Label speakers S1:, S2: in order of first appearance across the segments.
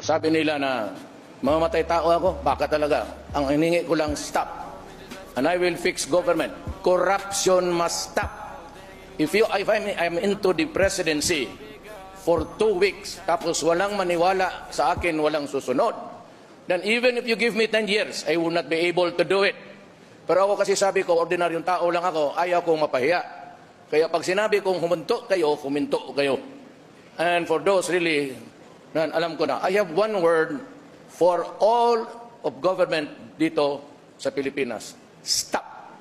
S1: Sabi nila na mamamatay tao ako, baka talaga. Ang hiningi ko lang, stop. And I will fix government. Corruption must stop. If I'm into the presidency for 2 weeks, tapos walang maniwala sa akin, walang susunod, then even if you give me 10 years, I will not be able to do it. Pero ako kasi sabi ko, ordinaryong tao lang ako, ayaw kong mapahiya. Kaya pag sinabi kong huminto kayo. And for those really, alam ko na, I have one word for all of government dito sa Pilipinas. Stop.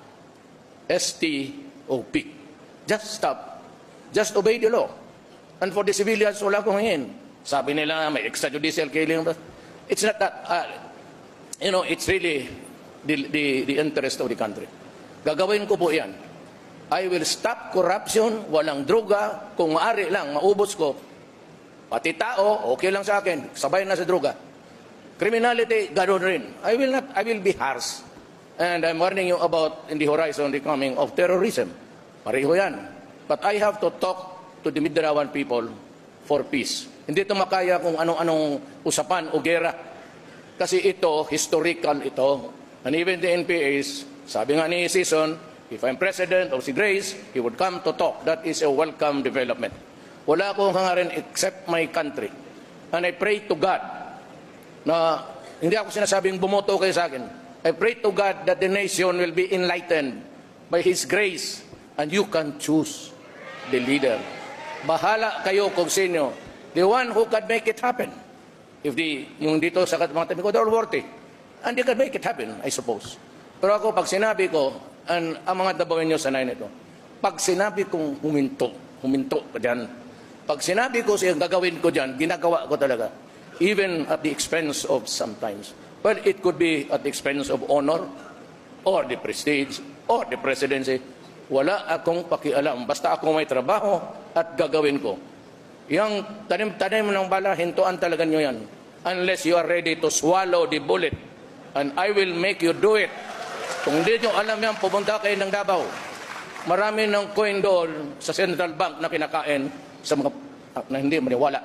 S1: S-T-O-P. Just stop. Just obey the law. And for the civilians, wala kong hingin. Sabi nila, may extrajudicial killing. It's not that, it's really the interest of the country. Gagawin ko po yan. I will stop corruption, walang droga, kung maaari lang, maubos ko. Pati tao, okay lang sa akin, sabay na sa droga. Criminality, ganoon rin. I will be harsh. And I'm warning you about in the horizon the coming of terrorism. Pareho yan. But I have to talk to the Mindanao people for peace. Hindi ito makaya kung anong usapan o gera. Kasi ito, historical ito. And even the NPAs, sabi nga ni Season, if I'm president of si Grace, he would come to talk. That is a welcome development. Wala akong hangarin except my country. And I pray to God na hindi ako sinasabing bumoto kayo sa akin. I pray to God that the nation will be enlightened by His grace and you can choose the leader. Bahala kayo kung sino. The one who can make it happen. If yung dito sa mga tabi ko, they're all worthy. And they can make it happen, I suppose. Pero ako, pag sinabi ko, ang mga dabawin nyo sanay nito, pag sinabi kong huminto ka dyan. Pag sinabi ko siya, gagawin ko dyan, ginagawa ko talaga. Even at the expense of sometimes. Well, it could be at the expense of honor, or the prestige, or the presidency. Wala akong pakialam. Basta ako may trabaho at gagawin ko. Yung tanim-tanim ng bala, hintuan talaga nyo yan. Unless you are ready to swallow the bullet. And I will make you do it. Kung hindi nyo alam yan, pupunta kayo ng Davao. Marami ng coin doon sa Central Bank na kinakain sa mga na hindi maniwala.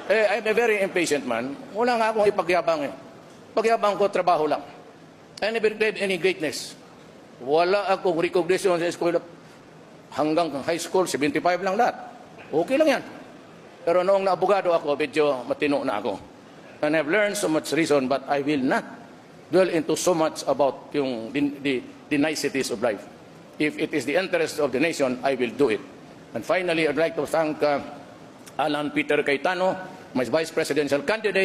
S1: I'm a very impatient man. Wala nga akong ipagyabang eh. Pagyabang ko, trabaho lang. I never claimed any greatness. Wala akong recognition sa school. Hanggang high school, 75 lang lahat. Okay lang yan. Pero noong naabogado ako, medyo matino na ako. And I've learned so much reason, but I will not dwell into so much about the niceties of life. If it is the interest of the nation, I will do it. And finally, I'd like to thank Alan Peter Cayetano, my vice presidential candidate.